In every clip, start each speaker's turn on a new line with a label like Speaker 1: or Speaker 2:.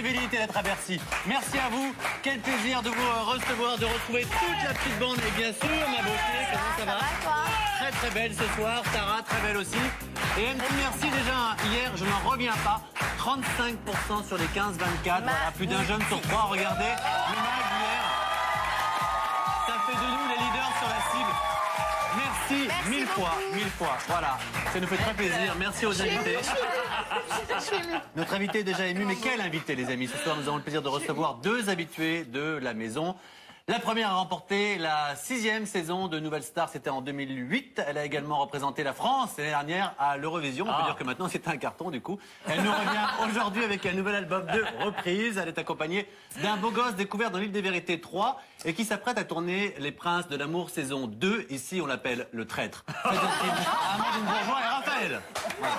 Speaker 1: fidélité d'être à Bercy. Merci à vous. Quel plaisir de vous recevoir, de retrouver toute la petite bande. Et bien sûr, ma beauté, comment ça va? Très très belle ce soir. Sarah, très belle aussi. Et un petit merci déjà. Hier, je n'en reviens pas. 35% sur les 15-24. Voilà, plus d'un jeune sur trois. Regardez. Le mag hier. Ça fait de nous les leaders sur la cible. Merci mille fois. Voilà, ça nous fait très plaisir. Merci aux invités. Notre invité est déjà ému, mais quel invité, les amis? Ce soir, nous avons le plaisir de recevoir deux habitués de la maison. La première a remporté la 6e saison de Nouvelle Star, c'était en 2008. Elle a également représenté la France l'année dernière à l'Eurovision. On peut dire que maintenant c'est un carton du coup. Elle nous revient aujourd'hui avec un nouvel album de reprise. Elle est accompagnée d'un beau gosse découvert dans l'île des Vérités 3 et qui s'apprête à tourner Les Princes de l'amour saison 2. Ici on l'appelle le traître. Faites un Amandine Bourgeois et Raphaël. Voilà.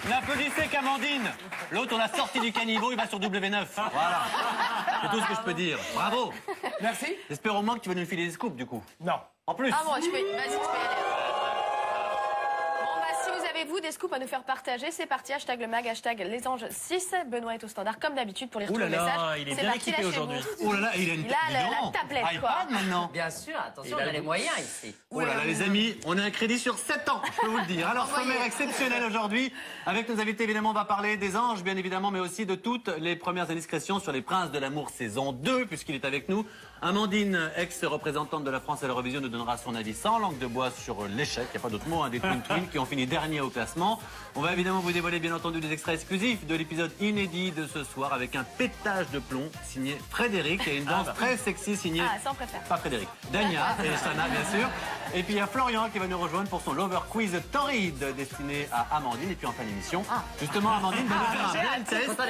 Speaker 1: N'applaudissez qu'Amandine. L'autre, on l'a sorti du caniveau, il va sur W9. Voilà. C'est tout ce que je peux dire. Bravo.
Speaker 2: Merci.
Speaker 1: J'espère au moins que tu vas nous filer des scoops, du coup.
Speaker 2: Non.
Speaker 1: En plus.
Speaker 3: Ah bon, vas-y, tu peux y aller. Bon, bah, si vous avez, vous, des scoops à nous faire partager, c'est parti. Hashtag le mag, hashtag les anges 6. Benoît est au standard, comme d'habitude, pour les retrouver le message.
Speaker 4: Il est bien équipé aujourd'hui.
Speaker 1: Oh là là, il a une
Speaker 3: la tablette, quoi.
Speaker 1: iPad maintenant.
Speaker 5: Bien sûr, attention, on a les moyens ici.
Speaker 1: Oh là là, les amis, on a un crédit sur 7 ans, je peux vous le dire. Alors, sommaire exceptionnel aujourd'hui. Avec nos invités, évidemment, on va parler des anges, bien évidemment, mais aussi de toutes les premières indiscrétions sur les Princes de l'amour saison 2, puisqu'il est avec nous. Amandine, ex-représentante de la France à l'Eurovision, nous donnera son avis sans langue de bois sur l'échec. Il n'y a pas d'autre mot, hein, des Twin Twins qui ont fini dernier au classement. On va évidemment vous dévoiler, bien entendu, des extraits exclusifs de l'épisode inédit de ce soir avec un pétage de plomb signé Frédéric et une danse très sexy signée.
Speaker 3: Ah, ça on préfère.
Speaker 1: Pas Frédéric, Dania et Sana, bien sûr. Et puis il y a Florian qui va nous rejoindre pour son Lover Quiz torride destiné à Amandine. Et puis en fin d'émission, justement, Amandine va nous faire un blind test.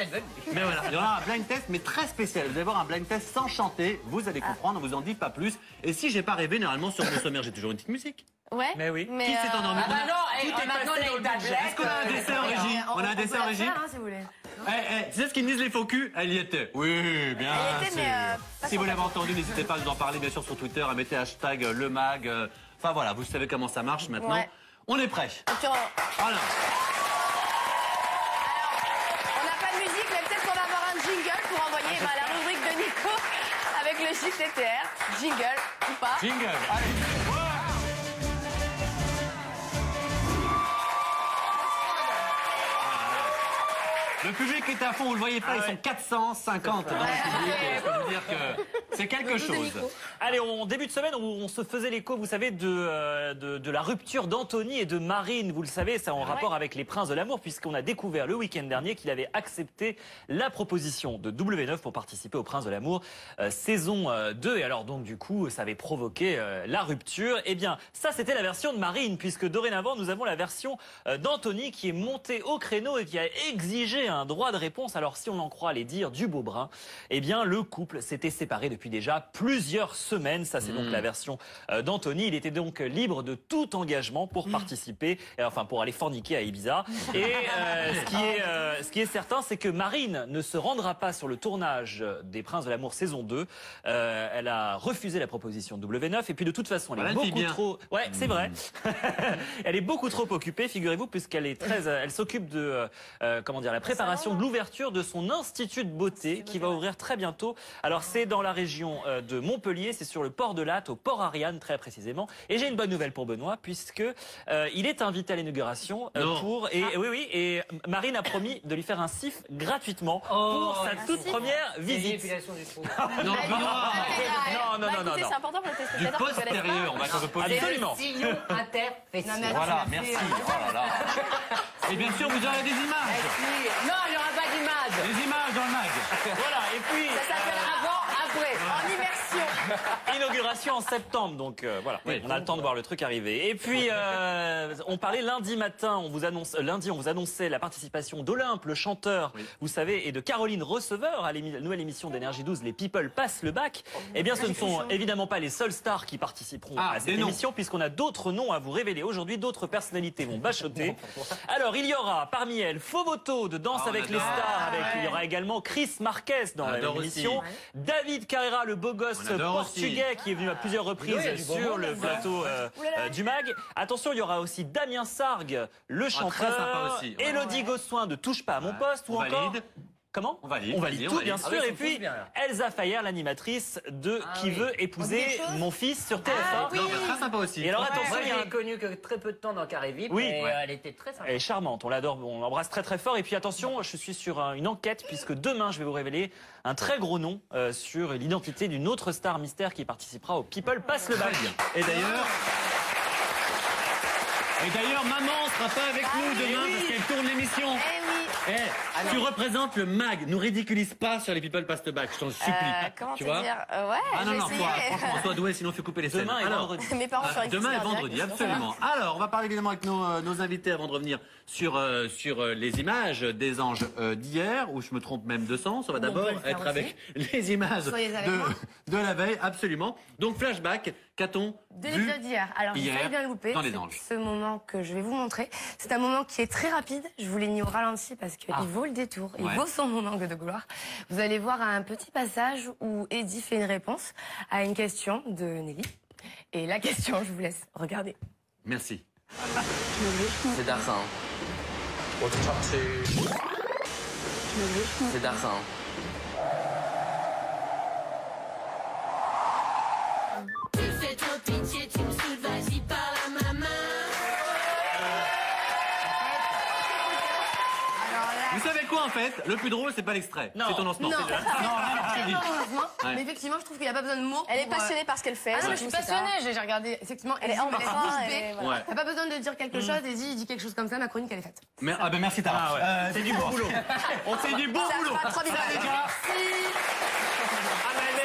Speaker 1: Mais voilà, il y aura un blind test, mais très spécial. Vous allez voir un blind test sans chanter. Vous allez comprendre, on vous en dit pas plus. Et si j'ai pas rêvé, normalement sur le sommaire, j'ai toujours une petite musique.
Speaker 3: Ouais.
Speaker 4: Mais oui.
Speaker 1: Qui s'est endormi?
Speaker 5: Ah bah non, et maintenant on a une tablette.
Speaker 1: Est-ce qu'on a un dessert en régie? On a un dessert en régie?
Speaker 3: Si vous voulez.
Speaker 1: Tu sais ce qu'ils disent les faux culs? Elle y était. Oui, bien
Speaker 3: Elle y était,
Speaker 1: sûr.
Speaker 3: mais,
Speaker 1: Si vous l'avez entendu, n'hésitez pas à nous en parler, bien sûr, sur Twitter, à mettre hashtag le mag. Enfin voilà, vous savez comment ça marche maintenant.
Speaker 3: Ouais.
Speaker 1: On est prêts.
Speaker 3: Alors,
Speaker 1: Voilà.
Speaker 3: on n'a pas de musique, mais peut-être qu'on va avoir un jingle pour envoyer la rubrique de Nico avec le JTTR. Jingle ou pas?
Speaker 1: Jingle. Allez. Le public est à fond, vous le voyez pas, ils sont 450 dans le public. Je peux vous dire que c'est quelque chose.
Speaker 4: Allez, on début de semaine où on se faisait l'écho, vous savez, de la rupture d'Anthony et de Marine. Vous le savez, c'est en rapport avec les Princes de l'amour, puisqu'on a découvert le week-end dernier qu'il avait accepté la proposition de W9 pour participer aux Princes de l'amour saison 2. Et alors donc du coup, ça avait provoqué la rupture. Eh bien, ça c'était la version de Marine, puisque dorénavant nous avons la version d'Anthony qui est monté au créneau et qui a exigé un droit de réponse. Alors si on en croit les dires du Beaubrun, eh bien le couple s'était séparé depuis déjà plusieurs semaines. Ça c'est donc la version d'Anthony. Il était donc libre de tout engagement pour participer, enfin pour aller forniquer à Ibiza. Et ce qui est certain, c'est que Marine ne se rendra pas sur le tournage des Princes de l'amour saison 2. Elle a refusé la proposition de W9 et puis de toute façon elle est beaucoup trop... Ouais, c'est vrai. Elle est beaucoup trop occupée, figurez-vous, puisqu'elle est elle s'occupe de comment dire, la préparation de l'ouverture de son institut de beauté qui va ouvrir très bientôt. Alors c'est dans la région de Montpellier, c'est sur le port de Latte, au port Ariane très précisément. Et j'ai une bonne nouvelle pour Benoît, puisque il est invité à l'inauguration et Marine a promis de lui faire un sif gratuitement pour sa toute première visite.
Speaker 1: Non,
Speaker 3: Non. C'est important pour le
Speaker 1: du
Speaker 3: téléspectateur.
Speaker 1: postérieur, on va être poli.
Speaker 4: Absolument.
Speaker 5: Sillon interfessionnel.
Speaker 1: Voilà, merci. Oh là là. Et bien sûr, vous aurez des images.
Speaker 5: Non, il n'y aura pas d'image.
Speaker 1: Des images dans le mag.
Speaker 4: Voilà, et puis
Speaker 3: Ça s'appelle
Speaker 5: Avant, après.
Speaker 3: en immersion.
Speaker 4: inauguration en septembre, donc voilà, on a le temps de voir le truc arriver. Et puis on parlait lundi matin, on vous annonçait la participation d'Olympe, le chanteur, vous savez, et de Caroline Receveur à la nouvelle émission d'Énergie 12, les People passent le bac. Eh bien, ce ne sont évidemment pas les seuls stars qui participeront à cette émission, puisqu'on a d'autres noms à vous révéler aujourd'hui, d'autres personnalités vont bachoter. Alors, il y aura parmi elles Fomoto de Danse avec les stars, il y aura également Chris Marquez dans la même émission, David Carrera, le beau gosse Portugais qui est venu à plusieurs reprises sur le plateau du MAG. Attention, il y aura aussi Damien Sargue, le chanteur, Élodie Gossuin de Touche pas à mon poste, ou encore... Comment? On valide tout, bien sûr. Et puis, Elsa Fayer, l'animatrice de Qui veut épouser mon fils sur TF1.
Speaker 1: Non, mais très sympa aussi.
Speaker 4: Et alors, attention,
Speaker 5: Moi, je l'ai connue que très peu de temps dans Carré VIP.
Speaker 4: Oui.
Speaker 5: Et elle était très sympa.
Speaker 4: Elle est charmante, on l'adore, on l'embrasse très très fort. Et puis attention, je suis sur une enquête puisque demain je vais vous révéler un très gros nom sur l'identité d'une autre star mystère qui participera au People Pass le Bac.
Speaker 1: Et d'ailleurs, maman sera pas avec nous demain parce qu'elle tourne l'émission. Tu représentes le MAG. Nous ridiculise pas sur les People Pass the Back, je t'en supplie.
Speaker 3: Comment
Speaker 1: tu
Speaker 3: te
Speaker 1: vois
Speaker 3: dire ouais,
Speaker 1: Ah non, non, franchement, sois doué, sinon tu couper les scènes.
Speaker 4: Demain et vendredi.
Speaker 3: Mes parents feraient
Speaker 1: Demain et vendredi, absolument. Alors, on va parler évidemment avec nos invités avant de revenir sur les images des anges d'hier, ou je me trompe même de sens. On va d'abord être avec les images de la veille, absolument. Donc, flashback, qu'a-t-on
Speaker 3: de
Speaker 1: vu
Speaker 3: l'épisode d'hier. Alors, j'ai failli bien louper
Speaker 1: dans les anges.
Speaker 3: ce moment que je vais vous montrer. C'est un moment qui est très rapide. Je vous l'ai mis au ralenti parce qu'il vaut le détour. Il vaut son moment de gloire. Vous allez voir un petit passage où Eddie fait une réponse à une question de Nelly. Et la question, je vous laisse regarder.
Speaker 1: Merci.
Speaker 2: C'est Darsin. C'est Darsin.
Speaker 6: Fais-toi pitié, tu me saoules, vas-y, parle à ma main.
Speaker 1: Vous savez quoi en fait? Le plus drôle, c'est pas l'extrait, c'est ton lancement.
Speaker 3: Non,
Speaker 1: Non, je te dis.
Speaker 3: heureusement. Mais effectivement, je trouve qu'il n'y a pas besoin de mots.
Speaker 7: Elle est passionnée par ce qu'elle fait.
Speaker 3: Ah non, mais je suis passionnée. J'ai regardé. Effectivement, elle est
Speaker 7: enfin,
Speaker 1: Ouais.
Speaker 3: T'as pas besoin de dire quelque chose. Eddie, il dit quelque chose comme ça. Ma chronique, elle est faite.
Speaker 1: Mais, ah ben merci Tara.
Speaker 4: C'est du bon boulot.
Speaker 1: C'est du bon boulot.
Speaker 3: Ça fera 3 000
Speaker 1: les gars, c'est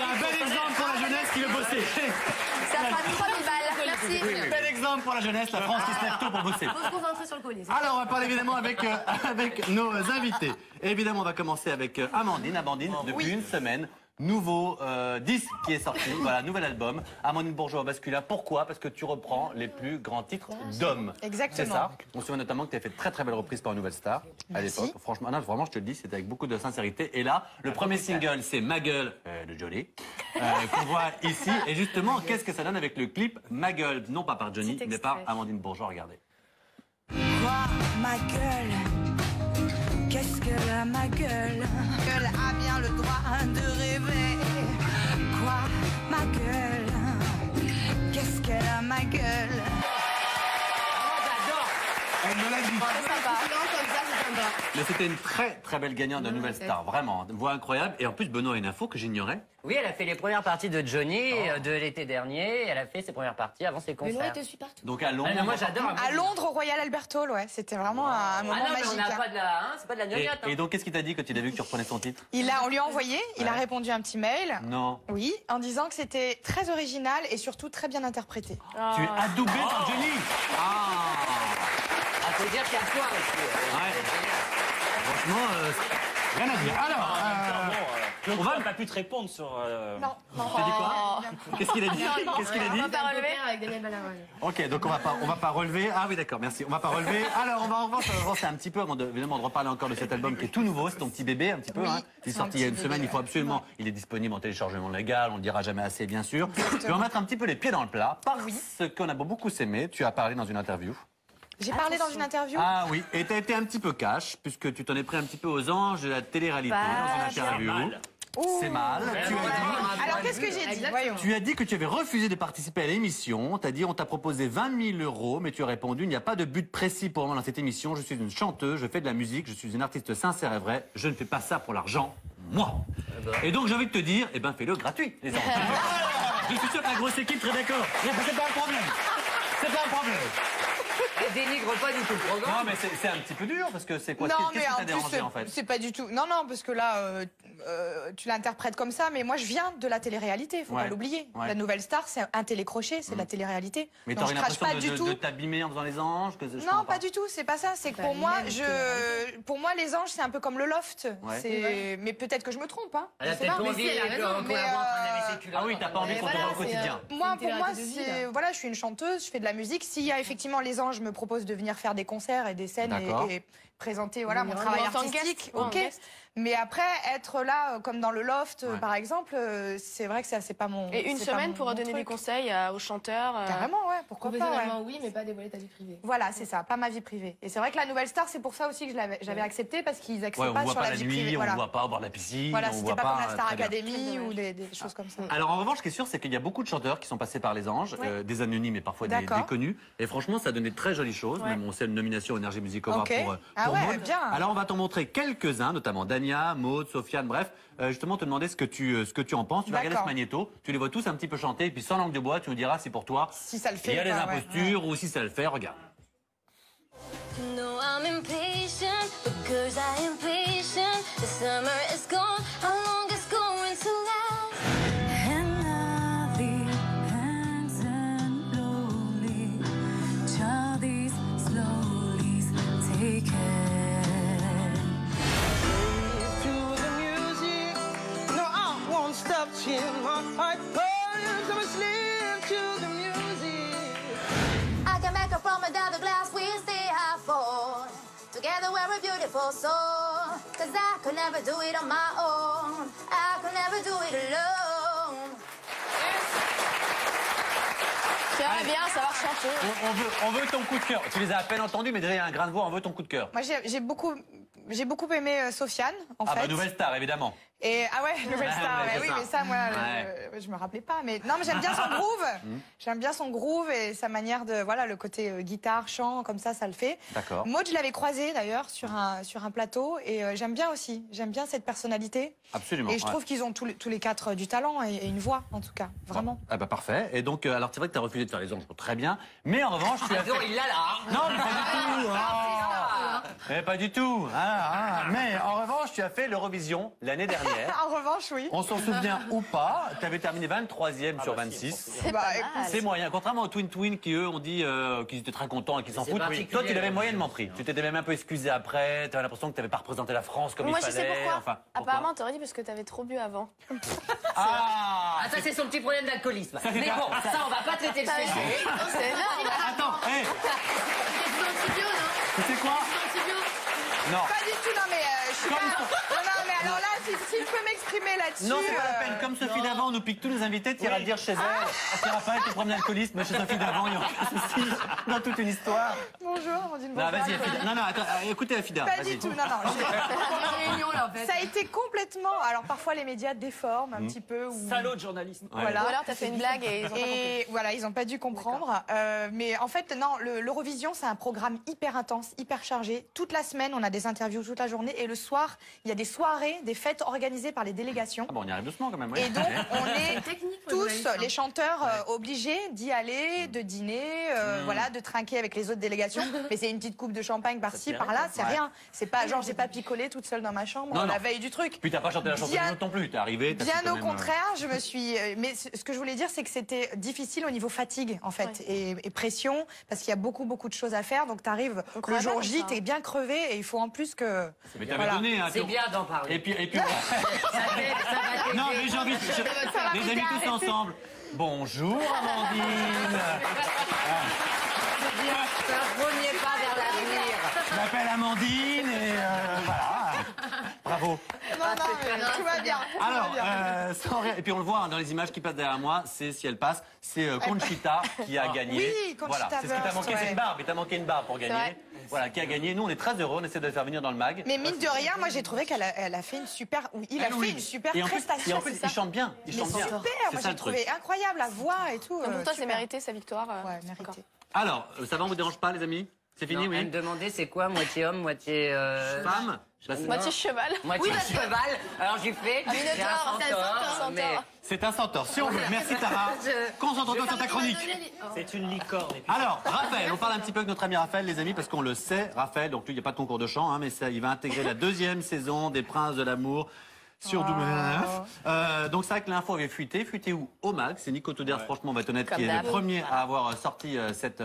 Speaker 1: un bel exemple pour la jeunesse qui veut bosser.
Speaker 3: Ça fera 3 000 balles. Merci.
Speaker 1: Bel exemple pour la jeunesse, la France qui se lève tôt pour bosser.
Speaker 3: Faut se concentrer sur le collier.
Speaker 1: Alors, on va parler évidemment avec nos invités. Et évidemment, on va commencer avec Amandine. Amandine, depuis une semaine, nouveau disque qui est sorti. Voilà, nouvel album. Amandine Bourgeois Bascula. Pourquoi? Parce que tu reprends les plus grands titres d'hommes.
Speaker 8: Exactement.
Speaker 1: C'est ça. On se souvient notamment que tu as fait de très très belles reprises par Nouvelle Star à l'époque. Franchement, non, vraiment, je te le dis, c'était avec beaucoup de sincérité. Et là, le premier single, c'est Ma gueule de Johnny, qu'on voit ici. Et justement, qu'est-ce que ça donne avec le clip Ma gueule, non pas par Johnny, mais par Amandine Bourgeois. Regardez.
Speaker 9: Quoi, ma gueule? Qu'est-ce que la ma gueule? Elle a bien le droit de rêver. Quoi, ma gueule? Qu'est-ce qu'elle a ma gueule?
Speaker 1: Elle me l'a dit. Mais c'était une très très belle gagnante de Nouvelle Star, vraiment. Voix incroyable. Et en plus, Benoît a une info que j'ignorais.
Speaker 5: Oui, elle a fait les premières parties de Johnny de l'été dernier. Elle a fait ses premières parties avant ses concerts.
Speaker 3: Benoît, il te suit partout.
Speaker 1: Donc à Londres.
Speaker 5: Ah, non, moi j'adore.
Speaker 8: À Londres, au Royal Albert Hall, ouais. C'était vraiment un moment
Speaker 5: Ah non, mais
Speaker 8: magique.
Speaker 5: on n'a pas de la, c'est pas de la gnognotte.
Speaker 1: Et donc, qu'est-ce qu'il t'a dit quand il a vu que tu reprenais son titre?
Speaker 8: On lui a envoyé, il a répondu un petit mail.
Speaker 1: Non.
Speaker 8: Oui, en disant que c'était très original et surtout très bien interprété.
Speaker 1: Tu es adoubé par Johnny.
Speaker 5: Ah, faut dire qu'il y a toi aussi.
Speaker 1: Franchement, rien à dire. Alors,
Speaker 4: On va pas pu te répondre sur.
Speaker 8: Non.
Speaker 1: t'as dit quoi? Qu'est-ce qu'il a dit? Qu'est-ce qu'il a dit?
Speaker 3: On va pas relever avec Daniel Balavoine.
Speaker 1: Ok, donc on va pas relever. Ah oui, d'accord, merci. On va pas relever. Alors, on va en revanche avancer un petit peu avant évidemment de reparler encore de cet album qui est tout nouveau. C'est ton petit bébé, un petit peu. Hein. Il est sorti il y a une semaine. Il faut absolument. Il est disponible en téléchargement légal. On le dira jamais assez, bien sûr. Je vais mettre un petit peu les pieds dans le plat parce qu'on a beaucoup s'aimer. Tu as parlé dans une interview.
Speaker 8: J'ai parlé dans une interview.
Speaker 1: Ah oui, et tu as été un petit peu cash, puisque tu t'en es pris un petit peu aux anges de la télé-réalité dans une interview. C'est mal.
Speaker 8: Alors qu'est-ce que j'ai dit? Voyons.
Speaker 1: Tu as dit que tu avais refusé de participer à l'émission. Tu as dit on t'a proposé 20 000 €, mais tu as répondu il n'y a pas de but précis pour moi dans cette émission. Je suis une chanteuse, je fais de la musique, je suis une artiste sincère et vraie. Je ne fais pas ça pour l'argent, moi. Et donc j'ai envie de te dire, eh ben fais-le gratuit, les enfants. Je suis sûr que la grosse équipe serait d'accord. C'est pas un problème. C'est pas un problème.
Speaker 5: Elle dénigre pas du tout le programme.
Speaker 1: Non, mais c'est un petit peu dur parce que c'est quoi?
Speaker 8: Non,
Speaker 1: Qu'est-ce
Speaker 8: mais
Speaker 1: qui t'a
Speaker 8: en
Speaker 1: dérangé
Speaker 8: plus,
Speaker 1: en fait?
Speaker 8: c'est pas du tout. Non, parce que là, tu l'interprètes comme ça, mais moi, je viens de la télé-réalité, faut pas l'oublier.
Speaker 1: Ouais.
Speaker 8: La Nouvelle Star, c'est un télécrochet, c'est de la télé-réalité.
Speaker 1: Mais
Speaker 8: Donc,
Speaker 1: t'aurais
Speaker 8: je crache pas
Speaker 1: l'impression
Speaker 8: du tout.
Speaker 1: de t'abîmer en faisant les anges
Speaker 8: Non, pas du tout, c'est pas ça. C'est que pour moi, pour moi, les anges, c'est un peu comme le loft.
Speaker 1: Ouais.
Speaker 8: Mais peut-être que je me trompe, hein.
Speaker 5: Elle a
Speaker 8: Je sais
Speaker 5: peut-être
Speaker 8: pas.
Speaker 5: pas envie qu'on la voit en train de laver ses culottes.
Speaker 1: Ah oui, t'as pas envie qu'on te voit au quotidien.
Speaker 8: Moi, pour moi, c'est voilà, je suis une chanteuse, je fais de la musique. S'il y a effectivement les anges me proposent de venir faire des concerts et des scènes et présenter voilà mon travail artistique, ok. Mais après être là là, comme dans le loft, par exemple, c'est vrai que c'est pas mon.
Speaker 7: Et une semaine pour donner des conseils aux chanteurs.
Speaker 8: Carrément, ouais, pourquoi pas.
Speaker 3: Oui, mais pas dévoiler ta vie privée.
Speaker 8: Voilà, c'est ça, pas ma vie privée. Et c'est vrai que la Nouvelle Star, c'est pour ça aussi que j'avais accepté, parce qu'ils acceptent pas sur la vie privée.
Speaker 2: On ne voit pas boire la piscine.
Speaker 8: Voilà,
Speaker 2: on
Speaker 8: c'était
Speaker 2: voit
Speaker 8: pas comme la Star
Speaker 2: très bien.
Speaker 8: Academy ou des choses comme ça.
Speaker 1: Alors en revanche, ce qui est sûr, c'est qu'il y a beaucoup de chanteurs qui sont passés par les Anges, des anonymes et parfois des connus. Et franchement, ça a donné de très jolies choses. Même on sait une nomination Energy Music Award pour Maud.
Speaker 8: Bien.
Speaker 1: Alors on va t'en montrer quelques-uns, notamment Dania, Maud, Sofiane, bref. Justement, te demander ce que tu en penses. Tu vas regarder ce magnéto, tu les vois tous un petit peu chanter, et puis sans langue de bois, tu nous diras si pour toi
Speaker 8: si ça le fait,
Speaker 1: il y a des impostures ou si ça le fait. Regarde.
Speaker 6: No, I'm impatient, because I am patient. The summer is gone, how long is going to last?
Speaker 9: And lovely, hands and lonely, childish, slowly take it.
Speaker 10: To the music, no, I won't stop till my heart burns. I'm asleep to the music.
Speaker 6: I can make a promise that the glass will stay half full. Together we're a beautiful soul. Cause I could never do it on my own. I could never do it alone.
Speaker 7: J'aimerais bien savoir chanter.
Speaker 1: On veut ton coup de cœur. Tu les as à peine entendus, mais derrière un grain de voix, on veut ton coup de cœur.
Speaker 8: Moi, j'ai beaucoup aimé Sofiane, en fait.
Speaker 1: Ah bah Nouvelle Star, évidemment.
Speaker 8: Et, Nouvelle Star, oui, mais ça, moi, je me rappelais pas. Mais non, mais j'aime bien son groove. J'aime bien son groove et sa manière de, voilà, le côté guitare, chant, comme ça le fait.
Speaker 1: D'accord.
Speaker 8: Maud, je l'avais croisé d'ailleurs sur un plateau et j'aime bien aussi. J'aime bien cette personnalité.
Speaker 1: Absolument.
Speaker 8: Et je trouve qu'ils ont tous les quatre du talent et une voix, en tout cas, vraiment.
Speaker 1: Ah bah parfait. Et donc, alors c'est vrai que tu as refusé de faire les anges, très bien. Mais en revanche, tu as fait...
Speaker 5: il l'a là.
Speaker 1: Non, mais pas du tout. Mais pas du tout. Mais en revanche, tu as fait l'Eurovision l'année dernière.
Speaker 8: En revanche, oui.
Speaker 1: On s'en souvient ou pas, tu avais terminé 23e sur 26. C'est moyen. Contrairement aux Twin qui, eux, ont dit qu'ils étaient très contents et qu'ils s'en foutent. Toi, tu l'avais moyennement pris. Tu t'étais même un peu excusé après. Tu avais l'impression que tu n'avais pas représenté la France comme il fallait.
Speaker 7: Moi, je sais pourquoi.
Speaker 1: Enfin,
Speaker 7: apparemment, t'aurais dit parce que t'avais trop bu avant.
Speaker 5: Ah, ça, c'est son petit problème d'alcoolisme. Mais bon, ça, on va pas traiter le sujet.
Speaker 7: C'est énorme.
Speaker 1: Attends, hé. Tu sais quoi? Non.
Speaker 8: Pas du tout, non, mais je suis pas... Non, mais alors là, si je peux m'exprimer là-dessus...
Speaker 1: Non, c'est pas la peine. Comme Sophie d'avant, on nous pique tous nos invités, tu iras le dire chez elle. Tu iras pas avec le problème d'alcoolisme, mais chez Sophie d'avant, il n'y a aucun souci dans toute une histoire.
Speaker 8: Bonjour, on dit une bonne
Speaker 1: Non, vas-y, Afida. Non, attends, écoutez, Afida.
Speaker 8: Pas du tout, non. Ça a été complètement... Alors, parfois, les médias déforment un petit peu.
Speaker 4: Salaud de journaliste.
Speaker 8: Voilà.
Speaker 7: Ou alors, t'as fait une blague et ils ont pas compris.
Speaker 8: Voilà, ils n'ont pas dû comprendre. Mais en fait, non, l'Eurovision, c'est un programme hyper intense, hyper chargé. Toute la semaine, on a des interviews toute la journée. Et le soir, il y a des soirées, des fêtes organisées par les délégations.
Speaker 1: Ah bon, on y arrive doucement quand même, oui.
Speaker 8: Et donc, on est tous, les chanteurs, obligés d'y aller, de dîner, voilà, de trinquer avec les autres délégations. Mais c'est une petite coupe de champagne par-ci, par-là, c'est rien. C'est pas genre, j'ai pas picolé toute seule dans ma chambre la veille du truc.
Speaker 1: Puis t'as pas chanté la chanson non plus, t'es arrivé.
Speaker 8: Bien au contraire, je me suis... Mais ce que je voulais dire, c'est que c'était difficile au niveau fatigue, en fait, et pression, parce qu'il y a beaucoup de choses à faire. Donc t'arrives le jour J, t'es bien crevé, et il faut en plus que...
Speaker 1: Mais t'avais donné, hein,
Speaker 5: c'est bien d'en parler.
Speaker 1: Et puis
Speaker 5: ça va
Speaker 1: non, mais j'ai envie... Les amis tous ensemble. Bonjour, Amandine.
Speaker 5: C'est un premier pas vers l'avenir.
Speaker 1: Je m'appelle Amandine et voilà. Bravo.
Speaker 8: Non, tout va bien.
Speaker 1: Alors, sans rien. Et puis on le voit hein, dans les images qui passent derrière moi, c'est si elle passe, c'est Conchita qui a gagné.
Speaker 8: Oui, Conchita.
Speaker 1: Voilà, c'est ce qui t'a manqué, c'est une barbe. Il t'a manqué une barbe pour gagner. Voilà, qui a gagné. Nous, on est très heureux. On essaie de le faire venir dans le mag.
Speaker 8: Mais mine de rien, moi, j'ai trouvé qu'elle a fait une super. Il a fait une super prestation.
Speaker 1: Et en plus, il chante bien. Il chante bien.
Speaker 8: Super. Moi, j'ai trouvé incroyable la voix et tout.
Speaker 7: Pour toi, c'est mérité sa victoire.
Speaker 8: Ouais, mérité.
Speaker 1: Alors, ça va, on vous dérange pas, les amis? C'est fini, oui.
Speaker 5: Elle me demandait c'est quoi, moitié homme, moitié
Speaker 1: femme.
Speaker 7: Moitié cheval.
Speaker 5: Moitié cheval. Alors j'ai fait. C'est un centaure.
Speaker 1: C'est un centaure. Si on veut. Merci Tara. Concentre-toi sur ta chronique.
Speaker 4: C'est une licorne.
Speaker 1: Alors, Raphaël, on parle un petit peu avec notre ami Raphaël, les amis, parce qu'on le sait. Raphaël, donc lui, il n'y a pas de concours de chant, hein, mais ça, il va intégrer la 2e saison des Princes de l'amour. Sur W9. Donc c'est vrai que l'info avait fuité. Fuité où? Au mag. C'est Nico Toudert, franchement, on va être honnête, qui est le premier à avoir sorti cette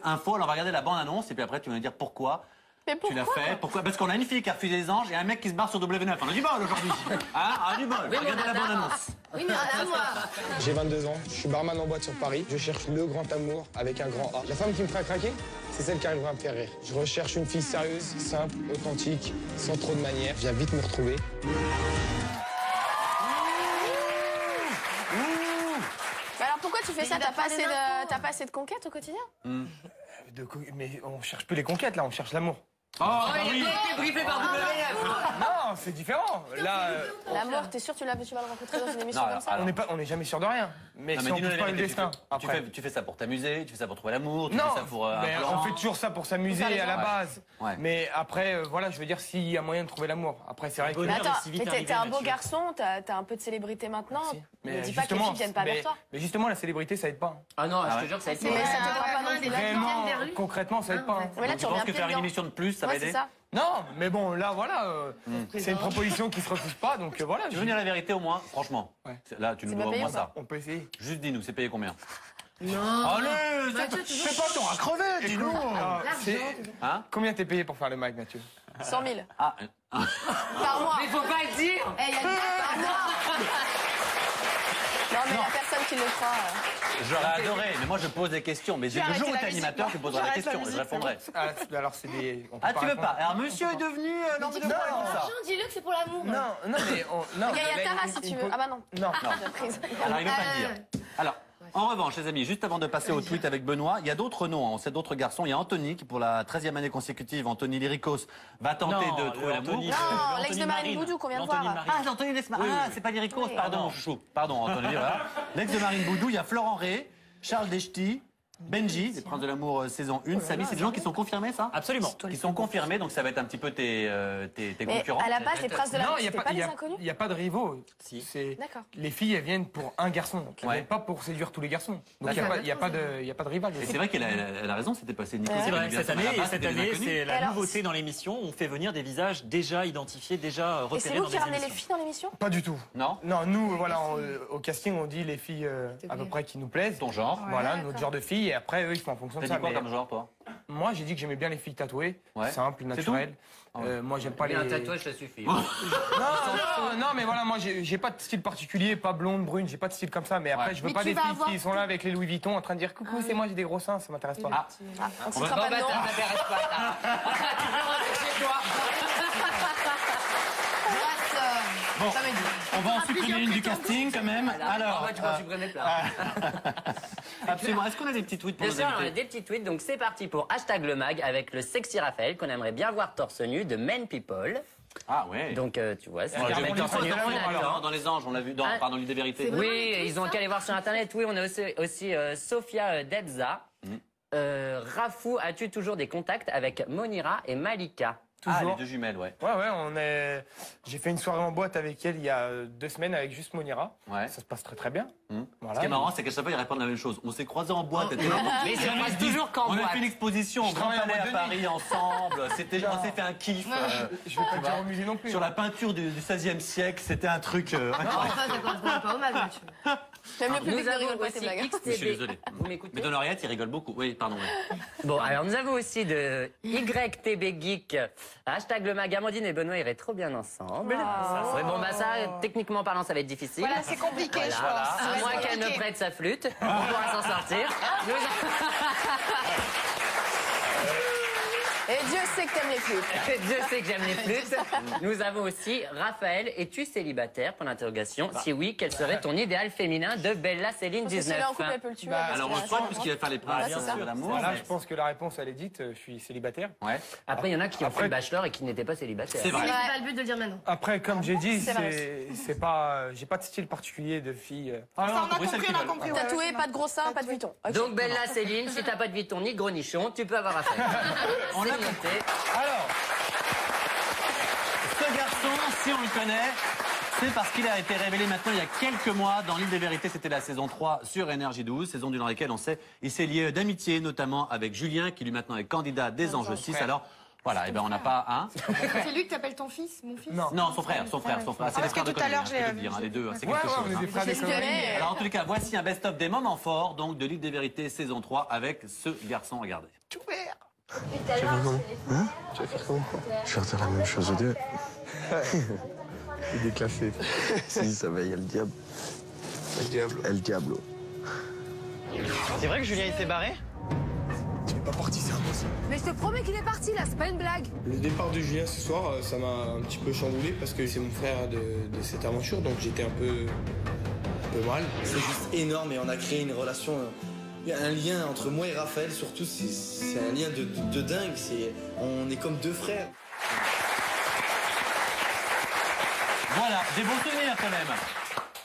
Speaker 1: info. Alors on va regarder la bande-annonce et puis après tu vas nous dire pourquoi.
Speaker 7: Mais pourquoi
Speaker 1: tu l'as fait. Pourquoi? Parce qu'on a une fille qui a refusé les anges et un mec qui se barre sur W9. On a du bol aujourd'hui. Hein? On a du bol. Regardez la bande-annonce.
Speaker 7: Oui, mais on a moi.
Speaker 11: J'ai 22 ans, je suis barman en boîte sur Paris. Je cherche le grand amour avec un grand A. La femme qui me fera craquer, c'est celle qui arrivera à me faire rire. Je recherche une fille sérieuse, simple, authentique, sans trop de manières. Je viens vite me retrouver.
Speaker 7: Mais alors pourquoi tu fais ça? T'as pas assez de conquêtes au quotidien?
Speaker 10: Mais on cherche plus les conquêtes, là, on cherche l'amour.
Speaker 5: Oh, il a été briefé par WF.
Speaker 10: Non, c'est différent. Là,
Speaker 7: L'amour, t'es sûr tu vas le rencontrer dans une émission comme ça?
Speaker 10: on n'est jamais sûr de rien. Mais
Speaker 2: Non,
Speaker 10: si on
Speaker 2: dis-nous
Speaker 10: touche
Speaker 2: la
Speaker 10: pas le
Speaker 2: vérité,
Speaker 10: destin.
Speaker 2: tu fais ça pour t'amuser, tu fais ça pour trouver l'amour, tu
Speaker 10: Non,
Speaker 2: fais ça pour
Speaker 10: mais on fait toujours ça pour s'amuser à la base.
Speaker 2: Ouais.
Speaker 10: Mais après, voilà, je veux dire, s'il y a moyen de trouver l'amour. Après, c'est vrai que...
Speaker 7: Mais attends, t'es un beau garçon, t'as un peu de célébrité maintenant. Ne dis pas que les filles viennent pas vers toi.
Speaker 10: Mais justement, la célébrité, ça aide pas.
Speaker 5: Ah non, je te jure que ça aide pas.
Speaker 7: Mais ça t'aidera pas non plus.
Speaker 10: Réellement, concrètement, ça aide pas.
Speaker 7: Mais là,
Speaker 2: Tu penses que faire une émission de plus, ça va aider?
Speaker 10: Non, mais bon, là, voilà, c'est une proposition qui se refuse pas, donc voilà.
Speaker 2: Tu veux dire la vérité au moins, franchement? Là, tu nous dois au moins ça.
Speaker 10: On peut essayer.
Speaker 2: Juste dis-nous, c'est payé combien?
Speaker 1: Non.
Speaker 10: Allez, c'est pas ton à crever, dis-nous. Combien t'es payé pour faire le mag, Mathieu?
Speaker 7: 100 000.
Speaker 2: Ah,
Speaker 7: par mois.
Speaker 5: Mais faut pas le dire.
Speaker 7: Par mois. Non, mais la personne qui le croit.
Speaker 2: j'aurais adoré, mais moi je pose des questions. Mais le jour où t'es animateur, tu poseras des questions et je répondrai.
Speaker 10: Alors c'est des.
Speaker 2: Ah, tu veux pas? Alors monsieur est devenu. Non, mais
Speaker 3: Dis-le que c'est pour l'amour.
Speaker 10: Non, mais.
Speaker 7: Il y a Tara si tu veux. Ah bah non.
Speaker 2: Non. Alors il veut pas le dire. Alors. En revanche, les amis, juste avant de passer au tweet avec Benoît, il y a d'autres noms, on sait d'autres garçons. Il y a Anthony qui, pour la 13e année consécutive, Anthony Lyricos, va tenter de trouver l'amour.
Speaker 7: Non, l'ex de Marine Boudou qu'on vient de voir.
Speaker 2: Ah, Anthony c'est pas Lyricos, pardon, chouchou. Pardon, Anthony, voilà. L'ex de Marine Boudou, il y a Florent Rey, Charles Dechty, Benji, les Princes de l'amour saison 1. Samy, c'est des gens qui sont confirmés, ça?
Speaker 4: Absolument.
Speaker 2: Qui sont confirmés, donc ça va être un petit peu tes concurrents.
Speaker 7: À la base, les Princes de l'amour, c'était pas des inconnus?
Speaker 10: Il n'y a pas de rivaux.
Speaker 7: D'accord.
Speaker 10: Les filles, elles viennent pour un garçon. Elles ne viennent pas pour séduire tous les garçons. Donc il n'y a pas de rival.
Speaker 2: Et c'est vrai qu'elle a raison, c'était passé Nico.
Speaker 4: C'est vrai, cette année, c'est la nouveauté dans l'émission. On fait venir des visages déjà identifiés, déjà repérés.
Speaker 7: Et c'est vous qui ramenez les filles dans l'émission?
Speaker 10: Pas du tout.
Speaker 2: Non?
Speaker 10: Non, nous, voilà, au casting, on dit les filles à peu près qui nous plaisent.
Speaker 2: Ton genre.
Speaker 10: Voilà, notre genre de filles. Et après, eux, ils font en fonction de ça.
Speaker 2: T'as dit quoi comme genre, toi?
Speaker 10: Moi, j'ai dit que j'aimais bien les filles tatouées, simples, naturelles. Moi, j'aime pas les.
Speaker 5: Un tatouage, ça suffit.
Speaker 10: Non, mais voilà, moi, j'ai pas de style particulier, pas blonde, brune, j'ai pas de style comme ça. Mais après, je veux pas des filles qui sont là avec les Louis Vuitton en train de dire coucou, c'est moi, j'ai des gros seins, ça m'intéresse pas.
Speaker 7: On se fera pas de nom.
Speaker 5: Ça t'intéresse pas. Tu peux rentrer chez toi.
Speaker 2: Bon, on va en supprimer une du casting quand même. Alors,
Speaker 5: tu vas supprimer plein.
Speaker 2: Absolument. Est-ce qu'on a des petits tweets pour
Speaker 5: Bien
Speaker 2: nos
Speaker 5: sûr, on a
Speaker 2: invités?
Speaker 5: des petits tweets. Donc c'est parti pour #le mag avec le sexy Raphaël qu'on aimerait bien voir torse nu de Men People.
Speaker 2: Ah ouais.
Speaker 5: Donc tu vois, c'est
Speaker 2: le mec
Speaker 5: torse nu.
Speaker 2: dans les anges, on l'a vu dans l'île des vérités.
Speaker 5: Oui, ils ont qu'à aller voir sur internet. Oui, on a aussi Sophia Debza. Rafou, as-tu toujours des contacts avec Monira et Malika?
Speaker 10: Toujours.
Speaker 2: Ah, les deux jumelles, ouais.
Speaker 10: Ouais, j'ai fait une soirée en boîte avec elle il y a 2 semaines avec juste Monira.
Speaker 2: Ouais.
Speaker 10: Ça se passe très très bien. Voilà.
Speaker 2: Ce qui est marrant, c'est qu'à chaque fois, ils répondent la même chose. On s'est croisés en boîte.
Speaker 5: Mais ça passe toujours qu'en boîte.
Speaker 2: On a fait une exposition au Grand Palais à Paris ensemble. On s'est fait un kiff.
Speaker 10: Je vais pas le dire au musée non plus.
Speaker 2: Sur la peinture du XVIe siècle, c'était un truc.
Speaker 3: Non, ça correspond pas au mag, Mathieu.
Speaker 7: Même le public
Speaker 5: Nous
Speaker 7: ne rigole
Speaker 5: avons
Speaker 7: pas tes blagues.
Speaker 2: Je suis désolé.
Speaker 5: Vous m'écoutez?
Speaker 2: Mais dans l'oreillette, il rigole beaucoup. Oui, pardon. Oui.
Speaker 5: Bon, alors nous avons aussi de YTB Geek. #le mag, Amandine et Benoît iraient trop bien ensemble. Ouais, bon, bah ça, techniquement parlant, ça va être difficile.
Speaker 8: Voilà, c'est compliqué, je pense.
Speaker 5: À moins qu'elle ne prête sa flûte, on pourra s'en sortir.
Speaker 7: Et Dieu sait que t'aimes les flûtes.
Speaker 5: Dieu sait que j'aime les flûtes. Nous avons aussi Raphaël. Es-tu célibataire? Pour l'interrogation. Si oui, quel serait ton idéal féminin de Bella Céline 19?
Speaker 7: Si elle est en couple, elle peut le tuer.
Speaker 2: Alors, on se croit puisqu'il va faire les princes de l'amour.
Speaker 10: Voilà, je pense que la réponse, elle est dite. Je suis célibataire.
Speaker 2: Ouais.
Speaker 5: Après, il y en a qui ont fait le bachelor et qui n'étaient pas célibataires.
Speaker 2: C'est vrai.
Speaker 3: C'est pas le but de le dire maintenant.
Speaker 10: Après, comme j'ai dit, c'est pas, j'ai pas de style particulier de fille.
Speaker 8: Ça, on a compris.
Speaker 7: Tatoué, pas de gros seins, pas de Vuitton.
Speaker 5: Donc, Bella Céline, si t'as pas de Vuitton ni de gros nichon, tu peux avoir Raphaël. On l'a noté.
Speaker 10: Alors,
Speaker 2: ce garçon, si on le connaît, c'est parce qu'il a été révélé maintenant il y a quelques mois dans l'île des vérités. C'était la saison 3 sur Énergie 12, saison durant laquelle on sait il s'est lié d'amitié, notamment avec Julien, qui lui maintenant est candidat des Anges 6. Alors, voilà, et ben on n'a pas un.
Speaker 8: C'est lui que t'appelles ton fils, mon fils?
Speaker 2: Non, son frère. C'est les frères de Corinne, je peux le dire, les deux, c'est quelque chose.
Speaker 10: on est des frères de Corinne.
Speaker 2: Alors en tous les cas, voici un best-of des moments forts donc de l'île des vérités saison 3 avec ce garçon, regardez.
Speaker 11: Tu vas faire comment? Tu vas faire comment? Je vais faire la même chose aux deux. Il est déclassé. Si, ça va, il y a le diable. El Diablo.
Speaker 12: C'est vrai que Julien il s'est barré?
Speaker 11: Tu veux pas parti, c'est impossible.
Speaker 3: Mais je te promets qu'il est parti là, c'est pas une blague.
Speaker 11: Le départ de Julien ce soir, ça m'a un petit peu chamboulé parce que c'est mon frère de cette aventure, donc j'étais un peu mal.
Speaker 12: C'est juste énorme et on a créé une relation. Il y a un lien entre moi et Raphaël, surtout, c'est un lien de dingue. On est comme deux frères.
Speaker 2: Voilà, des bons souvenirs quand même.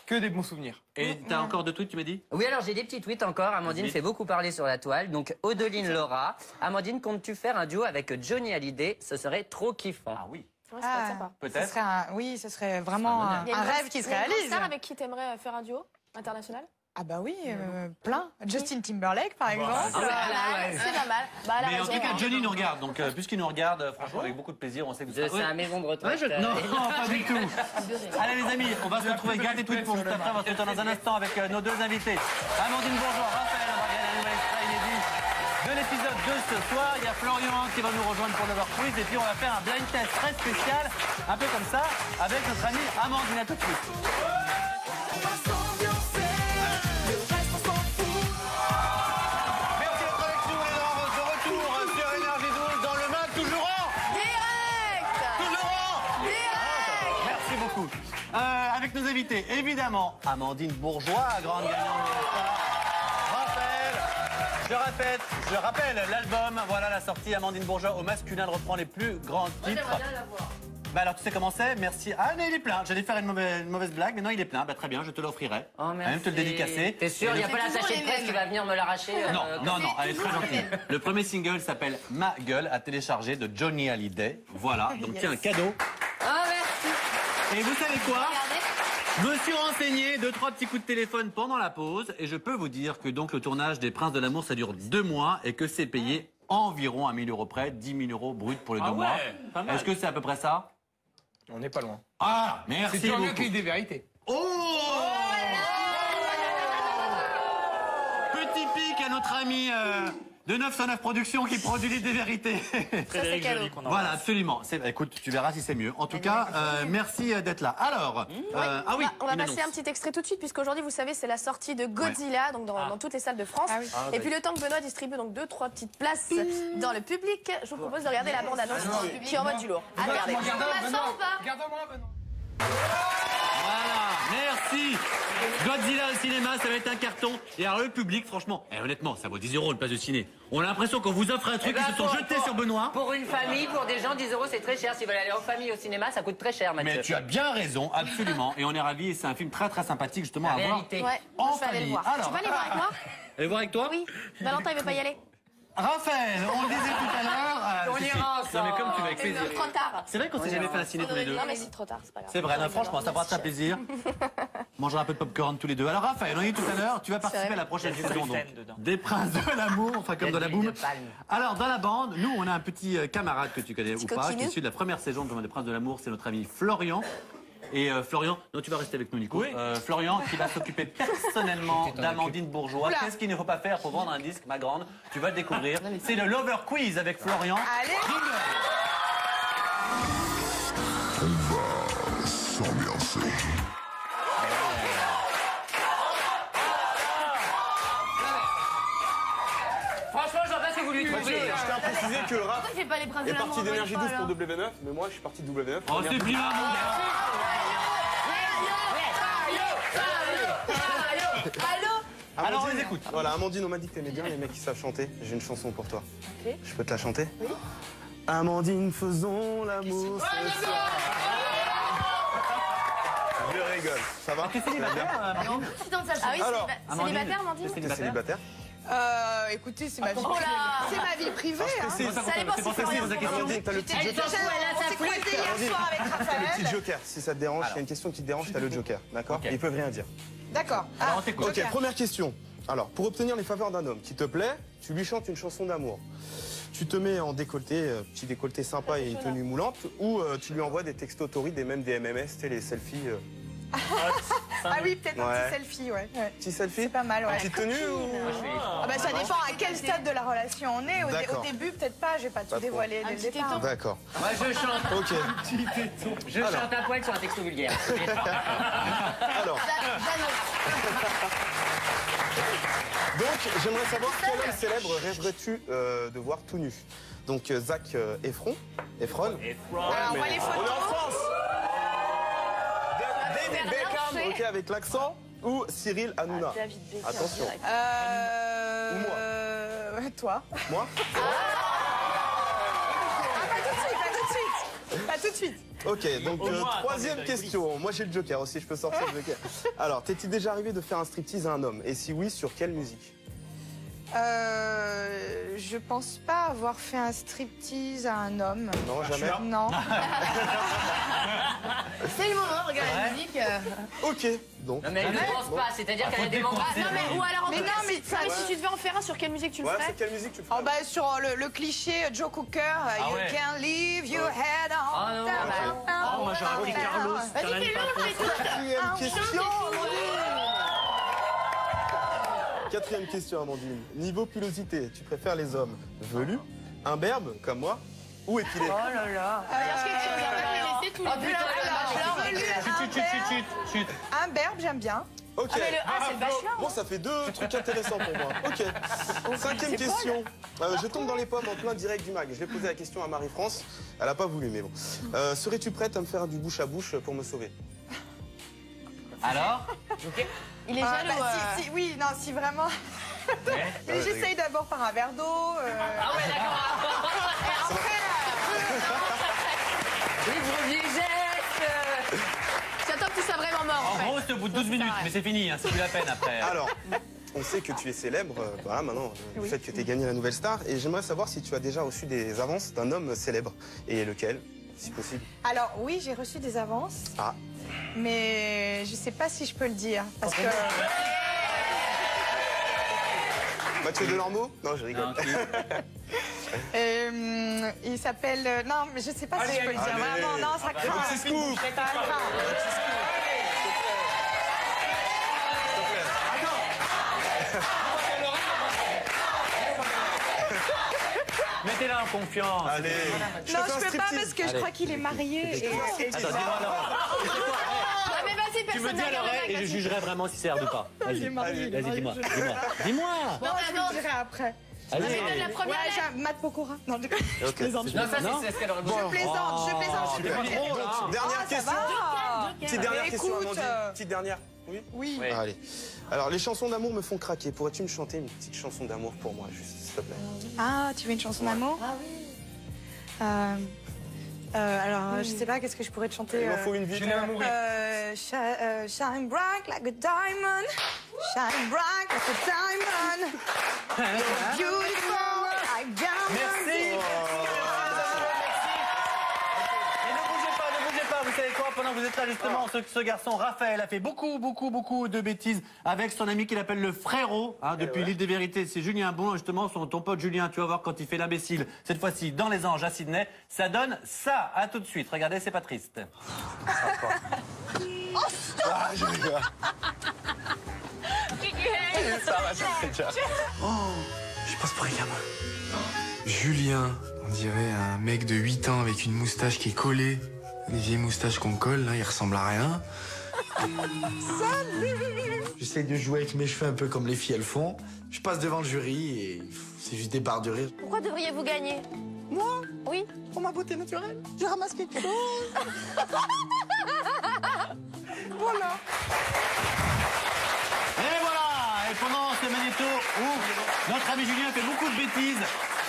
Speaker 13: Que des bons souvenirs.
Speaker 2: Et t'as encore deux tweets, tu m'as dit?
Speaker 5: Oui, alors j'ai des petits tweets encore. Amandine fait beaucoup parler sur la toile. Donc, Odeline Laura. Amandine, comptes-tu faire un duo avec Johnny Hallyday? Ce serait trop kiffant.
Speaker 2: Ah oui.
Speaker 8: Peut-être. Oui, ce serait vraiment un rêve qui se réalise.
Speaker 7: Il y a une star avec qui t'aimerais faire un duo international?
Speaker 8: Ah bah oui, plein. Justin Timberlake, par exemple.
Speaker 7: C'est pas mal.
Speaker 2: Mais en tout cas, Johnny nous regarde. Donc, puisqu'il nous regarde, franchement, avec beaucoup de plaisir, on sait que vous
Speaker 5: C'est la maison de retraite.
Speaker 2: Non, pas du tout. Allez, les amis, on va se retrouver. Gardez tout pour juste après. On va se retrouver dans un instant avec nos deux invités. Amandine Bourgeois, Raphaël, on va regarder un nouvel extrait inédit de l'épisode 2 ce soir. Il y a Florian qui va nous rejoindre pour l'Over Quiz. Et puis, on va faire un blind test très spécial, un peu comme ça, avec notre amie Amandine. À tout de suite. Avec nos invités, évidemment, Amandine Bourgeois, grande gagnante de Raphaël. Je rappelle l'album, voilà la sortie. Amandine Bourgeois au masculin reprend les plus grands titres. Bah alors tu sais comment c'est, merci. Ah mais il est plein, j'allais faire une mauvaise blague, mais non il est plein, bah très bien, je te l'offrirai.
Speaker 5: Oh merci.
Speaker 2: Même te le dédicacer.
Speaker 5: T'es sûr, il n'y a pas l'attaché de presse qui va venir me l'arracher?
Speaker 2: Non, elle est très gentille. Le premier single s'appelle Ma Gueule, à télécharger de Johnny Hallyday. Voilà, donc tiens, un cadeau.
Speaker 5: Oh merci.
Speaker 2: Et vous savez quoi? Je me suis renseigné, 2-3 petits coups de téléphone pendant la pause, et je peux vous dire que donc le tournage des Princes de l'amour, ça dure 2 mois, et que c'est payé environ à 1 000 € près, 10 000 € brut pour les 2 mois. Est-ce que c'est à peu près ça?
Speaker 13: On n'est pas loin.
Speaker 2: Ah, merci
Speaker 13: C'est
Speaker 2: beaucoup.
Speaker 13: mieux qu'il des vérités.
Speaker 2: Oh, petit pic à notre ami de 909 Productions qui produit l'île des vérités.
Speaker 4: Frédéric Joly qu'on
Speaker 2: Voilà, absolument. Écoute, tu verras si c'est mieux. En tout cas, merci d'être là. Alors, ah oui,
Speaker 7: on va passer un petit extrait tout de suite, puisqu'aujourd'hui, vous savez, c'est la sortie de Godzilla, donc dans toutes les salles de France. Et puis le temps que Benoît distribue donc 2-3 petites places dans le public, je vous propose de regarder la bande-annonce qui envoie du lourd. Allez, regardez.
Speaker 13: Regarde-moi, Benoît.
Speaker 2: Voilà, merci. Godzilla au cinéma, ça va être un carton. Et alors le public, franchement, honnêtement, ça vaut 10 € une place de ciné. On a l'impression qu'on vous offre un truc, ils se sont jetés sur Benoît.
Speaker 5: Pour une famille, pour des gens, 10 € c'est très cher. S'ils veulent aller en famille au cinéma, ça coûte très cher, Mathieu.
Speaker 2: Mais tu as bien raison, absolument. Et on est ravis, c'est un film très très sympathique justement à voir en famille.
Speaker 7: Alors, tu vas aller voir avec moi?
Speaker 2: Aller voir avec toi?
Speaker 7: Oui. Valentin, il veut pas y aller?
Speaker 2: Raphaël, on le disait tout à l'heure.
Speaker 5: On ira ensemble.
Speaker 2: Non mais comme tu vas avec plaisir.
Speaker 7: Trop tard.
Speaker 2: C'est vrai qu'on s'est jamais fait un ciné tous les deux.
Speaker 7: Non mais c'est trop tard, c'est pas grave.
Speaker 2: C'est vrai, non, franchement, ça fera très plaisir. Manger un peu de popcorn tous les deux. Alors Raphaël, on a dit tout à l'heure, tu vas participer à la prochaine saison des Princes de l'amour, enfin comme dans la boum. Alors dans la bande, nous on a un petit camarade que tu connais ou pas, qui est issu de la première saison des Princes de l'amour, c'est notre ami Florian. Et Florian, non, tu vas rester avec nous, Nico.
Speaker 4: Oui.
Speaker 2: Florian qui va s'occuper personnellement d'Amandine Bourgeois. Qu'est-ce qu'il ne faut pas faire pour vendre un disque, ma grande? Tu vas le découvrir. C'est le Lover Quiz avec Florian.
Speaker 8: Allez.
Speaker 11: On va s'ambiancer.
Speaker 5: Franchement, je vois pas ce que vous lui trouvez.
Speaker 14: Je tiens à préciser que le rap
Speaker 3: Pourquoi il fait pas les Princes de
Speaker 14: est
Speaker 3: l'amour
Speaker 14: parti d'énergie 12 pour
Speaker 3: là
Speaker 14: W9, mais moi je suis parti de W9.
Speaker 2: Oh, c'est bien, mon gars. Alors, on les écoute.
Speaker 14: Voilà, Amandine, on m'a dit que t'aimais bien les mecs qui savent chanter. J'ai une chanson pour toi.
Speaker 7: Ok.
Speaker 14: Je peux te la chanter?
Speaker 7: Oui.
Speaker 14: Amandine, faisons l'amour ce soir. Je rigole, ça va?
Speaker 2: T'es célibataire, Amandine?
Speaker 7: Ah oui,
Speaker 14: Alors,
Speaker 7: célibataire, Amandine?
Speaker 14: T'es célibataire?
Speaker 8: Écoutez, c'est ma vie privée. C'est ma vie privée.
Speaker 7: Ça dépend si Florian
Speaker 14: Amandine, t'as le petit
Speaker 8: J'ai
Speaker 14: joker.
Speaker 8: croisé hier soir avec
Speaker 14: T'as le petit
Speaker 8: Raphaël.
Speaker 14: joker. Si ça te dérange, il y a une question qui te dérange, t'as le joker. D'accord? Ils peuvent rien dire.
Speaker 8: D'accord.
Speaker 2: Alors, on t'écoute.
Speaker 14: Ok, première question. Alors, pour obtenir les faveurs d'un homme qui te plaît, tu lui chantes une chanson d'amour. Tu te mets en décolleté, petit décolleté sympa et une tenue moulante, ou tu lui envoies des textos torrides et même des MMS, tu sais, les selfies.
Speaker 8: Ah oui, peut-être un
Speaker 14: Ouais.
Speaker 8: petit selfie, ouais.
Speaker 14: Petit selfie?
Speaker 8: C'est pas mal, ouais.
Speaker 14: Petite tenue ou...
Speaker 8: Ah bah ça dépend à quel stade de la relation on est.
Speaker 14: D'accord.
Speaker 8: Au début, peut-être pas, j'ai pas tout
Speaker 14: trop.
Speaker 8: dévoilé dès le départ.
Speaker 14: D'accord.
Speaker 5: Moi, je chante.
Speaker 14: Ok.
Speaker 5: Je chante à poil sur un texto vulgaire.
Speaker 14: Alors, Donc, j'aimerais savoir quel homme célèbre rêverais-tu de voir tout nu? Donc, Zac Efron.
Speaker 8: On voit les photos.
Speaker 14: On est en France. David Beckham, ok, avec l'accent. Ou Cyril Hanouna.
Speaker 7: David Beckham.
Speaker 14: Attention.
Speaker 8: Ou moi. Toi.
Speaker 14: Moi?
Speaker 8: Pas tout de suite.
Speaker 14: Ok, donc
Speaker 4: moins,
Speaker 14: troisième
Speaker 4: attendez,
Speaker 14: question. Moi j'ai le Joker aussi, je peux sortir le Joker. Alors, t'es-il déjà arrivé de faire un striptease à un homme? Et si oui, sur quelle musique?
Speaker 8: Je pense pas avoir fait un striptease à un homme.
Speaker 14: Non, jamais.
Speaker 8: Non.
Speaker 3: C'est le moment, regarde la musique.
Speaker 14: Ok, donc.
Speaker 5: Non, mais elle ne pense pas, c'est-à-dire qu'elle a des moments.
Speaker 7: Non, mais ou alors en
Speaker 8: Mais
Speaker 7: tout
Speaker 8: non,
Speaker 7: cas,
Speaker 8: mais
Speaker 7: Farid, si tu devais en faire un, sur quelle musique tu le
Speaker 14: Ouais,
Speaker 7: ferais?
Speaker 14: c'est quelle musique tu ferais?
Speaker 8: Oh, bah, sur le cliché Joe Cooker, You
Speaker 4: ouais.
Speaker 8: can leave your head on.
Speaker 5: Ah non,
Speaker 4: Oh, moi j'aurais pris Carlos.
Speaker 3: Vas-y, fais-le, on le fait tous.
Speaker 14: Quatrième question, Amandine. Quatrième question, Amandine. Niveau pilosité, tu préfères les hommes velus, imberbes, comme moi, ou épilés?
Speaker 8: Oh là là.
Speaker 2: Chut.
Speaker 8: Imberbe, j'aime bien.
Speaker 14: Ok.
Speaker 7: Ah, mais le A, c'est le bachelor.
Speaker 14: Bon, ça fait deux trucs intéressants pour moi. Ok. Cinquième question. Je tombe dans les pommes en plein direct du mag. Je vais poser la question à Marie-France. Elle n'a pas voulu, mais bon. Serais-tu prête à me faire du bouche à bouche pour me sauver?
Speaker 2: Alors?
Speaker 7: Il est jaloux.
Speaker 8: Oui, non, si vraiment. Mais j'essaye d'abord par un verre d'eau.
Speaker 5: Ah ouais, d'accord. Livre digeste.
Speaker 7: J'attends que tu sois vraiment mort.
Speaker 2: En gros, c'est au bout de 12 minutes, mais c'est fini, hein, c'est plus la peine après.
Speaker 14: Alors, on sait que tu es célèbre, voilà maintenant, le fait que tu aies gagné la nouvelle star. Et j'aimerais savoir si tu as déjà reçu des avances d'un homme célèbre. Et lequel, si possible?
Speaker 8: Alors, oui, j'ai reçu des avances.
Speaker 14: Ah.
Speaker 8: Mais je sais pas si je peux le dire. Parce que.
Speaker 14: Mathieu Delormeau? Non, je rigole.
Speaker 8: Il s'appelle. Non, mais je sais pas si je peux le dire. Vraiment, non, ça craint.
Speaker 14: Petit scoop.
Speaker 8: Ça craint.
Speaker 2: Mettez-la en confiance.
Speaker 14: Allez.
Speaker 8: Non, je peux pas parce que je crois qu'il est marié. Et...
Speaker 2: Attends, dis-moi alors.
Speaker 7: Mais vas-y,
Speaker 2: Tu me
Speaker 7: personne
Speaker 2: dis à
Speaker 7: n'a
Speaker 2: l'oreille et je jugerai vraiment si c'est hard ou pas. Vas-y, vas-y, dis-moi. Dis-moi.
Speaker 8: Non, je vous le dirai après.
Speaker 2: Allez.
Speaker 7: La première
Speaker 8: Ouais, j'ai Matt Pokora. Non, je
Speaker 14: Ok.
Speaker 8: plaisante.
Speaker 5: Non, ça, c'est ce qu'elle aurait voulu.
Speaker 8: Je plaisante, je plaisante.
Speaker 14: Dernière question. Petite dernière
Speaker 8: Mais
Speaker 14: question,
Speaker 8: écoute,
Speaker 14: Amandine. Petite dernière. Oui.
Speaker 8: Oui.
Speaker 14: Ah, allez. Alors, les chansons d'amour me font craquer. Pourrais-tu me chanter une petite chanson d'amour pour moi, juste, s'il te plaît?
Speaker 8: Ah, tu veux une chanson d'amour?
Speaker 3: Ah oui.
Speaker 8: Alors, je sais pas, qu'est-ce que je pourrais te chanter?
Speaker 14: Il m'en faut une vie.
Speaker 8: Shine bright like a diamond. Shine bright like a diamond. Beautiful like diamond.
Speaker 2: Merci. Et ne bougez pas, vous savez quoi? Pendant que vous êtes là, justement, ce garçon, Raphaël, a fait beaucoup de bêtises avec son ami qu'il appelle le frérot, hein, depuis l'île des vérités. C'est Julien Bon, justement, ton pote Julien, tu vas voir quand il fait l'imbécile, cette fois-ci dans Les Anges à Sydney, ça donne ça. À tout de suite. Regardez, c'est pas triste.
Speaker 11: Je passe pour un gamin. Julien, on dirait un mec de 8 ans avec une moustache qui est collée. Les vieilles moustaches qu'on colle, là, il ressemble à rien. J'essaye de jouer avec mes cheveux un peu comme les filles elles font. Je passe devant le jury et c'est juste des barres de rire.
Speaker 7: Pourquoi devriez-vous gagner?
Speaker 8: Moi?
Speaker 7: Oui.
Speaker 8: Pour ma beauté naturelle, je ramasse quelque chose. Voilà.
Speaker 2: Et voilà. Et pendant ce magnéto où notre ami Julien fait beaucoup de bêtises,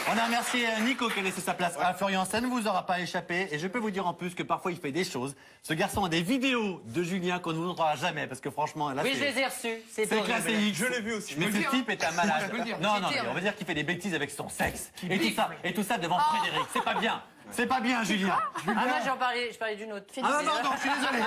Speaker 2: on a remercié Nico qui a laissé sa place à Florian. Ça ne vous aura pas échappé. Et je peux vous dire en plus que parfois il fait des choses. Ce garçon a des vidéos de Julien qu'on ne vous montrera jamais parce que franchement là
Speaker 5: Oui, je les ai reçus. C'est
Speaker 2: classé X.
Speaker 14: Je l'ai vu aussi.
Speaker 2: Mais ce type est un malade.
Speaker 13: peux le dire.
Speaker 2: Non, on va dire qu'il fait des bêtises avec son sexe. Et tout ça devant Frédéric. C'est pas bien. C'est pas bien, Julien.
Speaker 5: Ah, moi, je parlais d'une autre.
Speaker 2: Ah non, je suis désolé.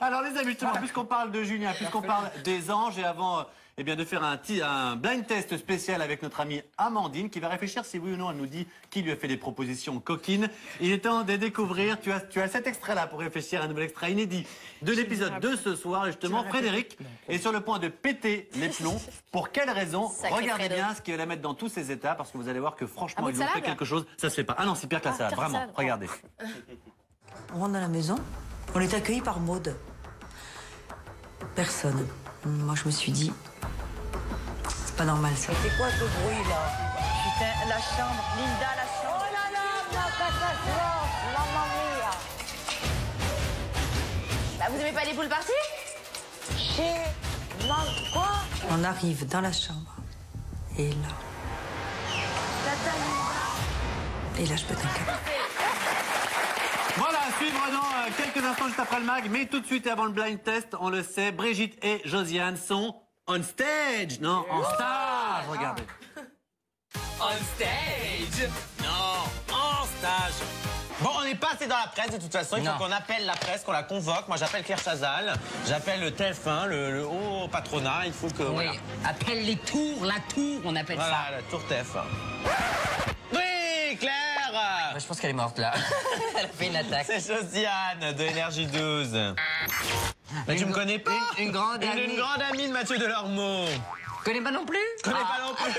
Speaker 2: Alors les amis, justement, puisqu'on parle de Julien, puisqu'on parle des anges, et avant de faire un blind test spécial avec notre amie Amandine, qui va réfléchir si oui ou non elle nous dit qui lui a fait des propositions coquines. Il est temps de découvrir, tu as cet extrait-là pour réfléchir à un nouvel extrait inédit de l'épisode de ce soir. Et justement, Frédéric est sur le point de péter les plombs. Pour quelle raison? Regardez bien ce qu'il va la mettre dans tous ses états, parce que vous allez voir que franchement, ils ont fait quelque chose. Ça se fait pas. Ah non, c'est pire que la salade, vraiment. Regardez.
Speaker 15: On rentre dans la maison, on est accueilli par Maude. Personne. Moi, je me suis dit, pas normal ça.
Speaker 9: C'est quoi ce bruit là? Putain, la chambre, Linda, la chambre. Oh là là, ma catastrophe, mamma mia.
Speaker 3: Bah, vous aimez pas les poules parties?
Speaker 9: Quoi?
Speaker 15: On arrive dans la chambre. Et là. Et là, je pète un câble.
Speaker 2: Voilà, à suivre dans quelques instants juste après le mag, mais tout de suite avant le blind test, on le sait, Brigitte et Josiane sont on stage. Non, en stage, regardez.
Speaker 16: On stage? Non, en stage. Bon, on n'est pas assez dans la presse de toute façon. Il faut qu'on appelle la presse, qu'on la convoque. Moi, j'appelle Claire Chazal, j'appelle le TF1, le haut patronat. Il faut que.
Speaker 5: Oui,
Speaker 16: voilà.
Speaker 5: appelle les tours, la tour, on appelle
Speaker 16: voilà,
Speaker 5: ça.
Speaker 16: la tour TF1. Oui, Claire!
Speaker 5: Je pense qu'elle est morte là. Elle a fait une attaque.
Speaker 16: C'est Josiane de Énergie 12. Mais tu me connais pas?
Speaker 5: Une grande amie.
Speaker 16: Une grande amie de Mathieu Delormeau.
Speaker 5: Connais pas non plus?
Speaker 16: Connais pas non plus.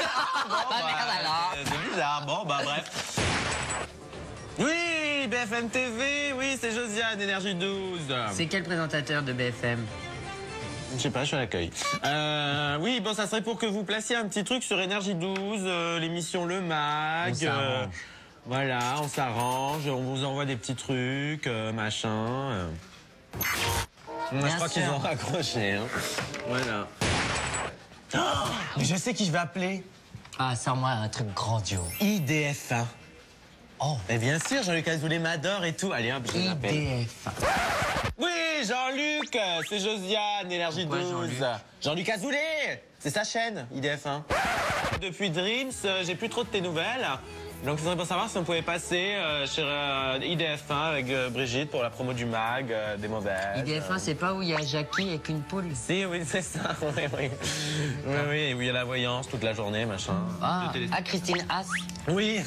Speaker 16: Bon,
Speaker 5: merde alors.
Speaker 16: C'est bizarre. Bon, bah bref. Oui, BFM TV, oui, c'est Josiane, Énergie 12.
Speaker 5: C'est quel présentateur de BFM?
Speaker 16: Je sais pas, je suis à l'accueil. Oui, bon, ça serait pour que vous placiez un petit truc sur Énergie 12, l'émission Le Mag.
Speaker 5: On s'arrange.
Speaker 16: Voilà, on s'arrange, on vous envoie des petits trucs, machin. Moi, je crois qu'ils ont raccroché. Hein. Voilà. Oh, mais je sais qui je vais appeler.
Speaker 5: Ah, sors-moi un truc grandiose.
Speaker 16: IDF1.
Speaker 5: Oh.
Speaker 16: Et bien sûr, Jean-Luc Azoulay m'adore et tout. Allez, hop, je l'appelle.
Speaker 5: IDF1.
Speaker 16: Oui, Jean-Luc, c'est Josiane, Énergie 12. Jean-Luc Azoulay, c'est sa chaîne, IDF1. Depuis Dreams, j'ai plus trop de tes nouvelles. Donc, ce serait pour savoir si on pouvait passer chez IDF1 avec Brigitte pour la promo du mag, des mauvaises.
Speaker 5: IDF1, c'est pas où il y a Jackie avec une poule?
Speaker 16: Si, oui, c'est ça. Oui, oui. Oui, oui, où il y a la voyance toute la journée, machin.
Speaker 5: Ah, Christine Haas.
Speaker 16: Oui.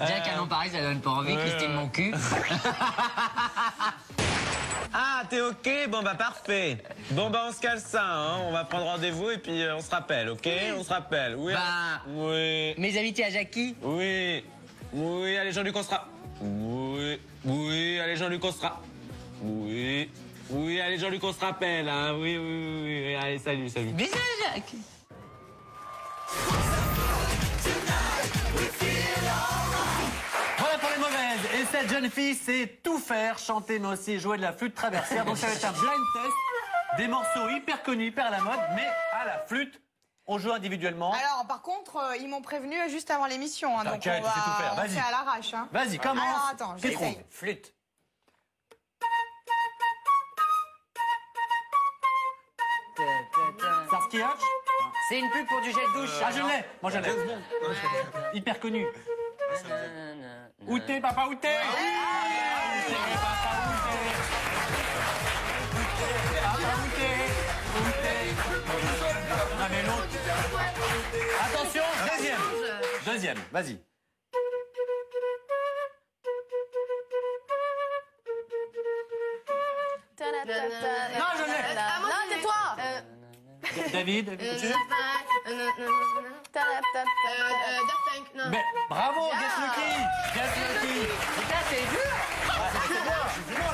Speaker 5: Déjà qu'à non pareil, ça donne pas envie. Christine mon cul.
Speaker 16: Ah, t'es OK? Bon, bah, parfait. Bon, bah, on se cale ça, hein. On va prendre rendez-vous et puis on se rappelle, OK? On se rappelle. Oui.
Speaker 5: Bah,
Speaker 16: oui.
Speaker 5: Mes amitiés à Jackie?
Speaker 16: Oui. Oui, allez, Jean-Luc, on sera. Oui. Oui, allez, Jean-Luc, on sera. Oui. Oui, allez, Jean-Luc, on se rappelle, hein. Oui, oui, oui, oui. Allez, salut, salut.
Speaker 5: Bisous, Jackie.
Speaker 2: Voilà pour les mauvaises. Et cette jeune fille sait tout faire, chanter mais aussi jouer de la flûte traversière. Donc ça va être un blind test. Des morceaux hyper connus, hyper à la mode, mais à la flûte. On joue individuellement.
Speaker 8: Alors, par contre, ils m'ont prévenu juste avant l'émission. Hein, donc on
Speaker 2: T'inquiète,
Speaker 8: va
Speaker 2: tu sais tout faire. Vas-y.
Speaker 8: on fait à l'arrache. Hein.
Speaker 2: Vas-y, commence.
Speaker 8: Alors, attends, j'essaye.
Speaker 5: Flûte.
Speaker 2: Starsky Hutch.
Speaker 5: C'est une pub pour du gel douche.
Speaker 2: Ah, je l'ai. Moi, je l'ai. Hyper connu. Outé, papa, outé. Ah, mais l'autre. Attention, deuxième, vas-y.
Speaker 3: Non, je l'ai. Non, tais-toi.
Speaker 2: David, tu Mais bravo, Get Lucky. Get Lucky.
Speaker 5: Putain, c'est dur.
Speaker 2: C'est bien,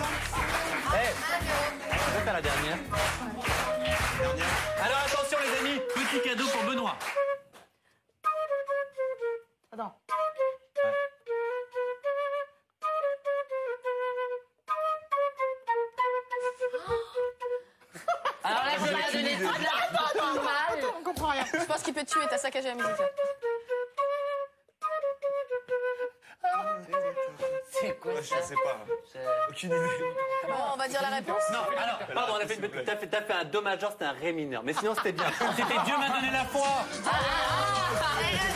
Speaker 2: hey, on va faire la dernière. Alors attention les amis, petit cadeau pour Benoît.
Speaker 8: Attends.
Speaker 5: Alors là, je vais donner toute la
Speaker 8: Attends, on comprend rien. Je pense qu'il peut te tuer, t'as saccagé la musique.
Speaker 5: C'est quoi ça?
Speaker 11: Je sais pas. Aucune idée.
Speaker 8: Bon, on va dire la réponse.
Speaker 2: Non, alors, pardon, t'as fait un do majeur, c'était un ré mineur. Mais sinon, c'était bien. C'était Dieu m'a donné la foi.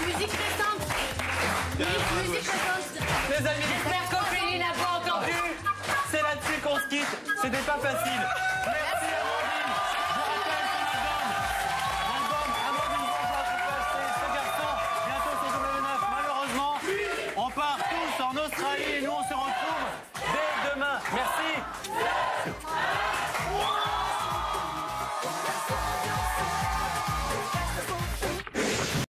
Speaker 3: Musique récente. Musique récente.
Speaker 2: Les amis,
Speaker 5: J'espère qu'Ophélie n'a pas entendu.
Speaker 2: c'est là-dessus qu'on se quitte. C'était pas facile. Merci Amandine. Je rappelle son album. L'album Amandine Bourgeois qui peut acheter ce garçon. Bientôt sur W9. Malheureusement, on part tous en Australie et nous on se retrouve dès demain. Merci.